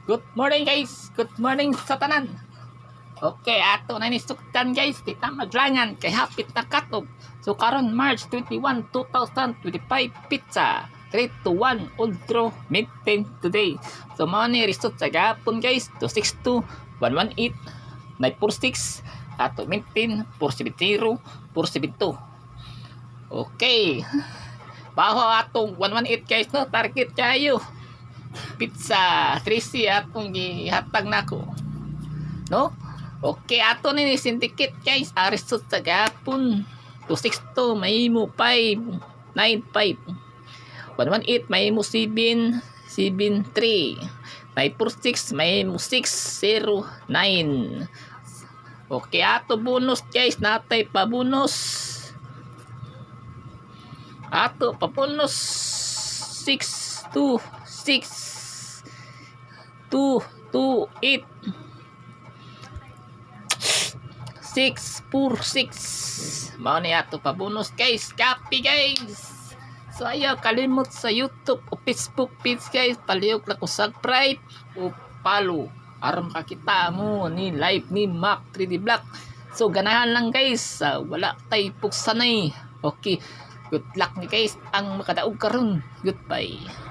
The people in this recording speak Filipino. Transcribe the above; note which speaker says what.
Speaker 1: Good morning guys. Good morning sa tanan. Okay, ato na ni suktan guys. Kita maglangan kay hapit na katob. So karon March 21, 2025 pizza 3 to 1 ultra maintain today. So mao ni result sa gapon guys. 262 118 946 ato maintain 470 472. Okay. Baho atong 118 guys no, target kayo. Pizza 3C atong gihatag nako. No? Okay, ato ni syndicate guys. Arisot sa gapon. 262 may mo 595. 118 may mo 773. 946 may mo 609. Okay, ato bonus guys. Natay pa bonus. Ato pa bonus 626 228 646. Mao ni ato pa bonus guys. Copy guys. So ayaw kalimot sa YouTube o Facebook page guys. Palihog na ko subscribe o follow aron makita mo ni live ni Mac 3D Vlog. So ganahan lang guys. Wala tay pugsanay. Okay. Good luck ni guys ang makadaog karon. Goodbye.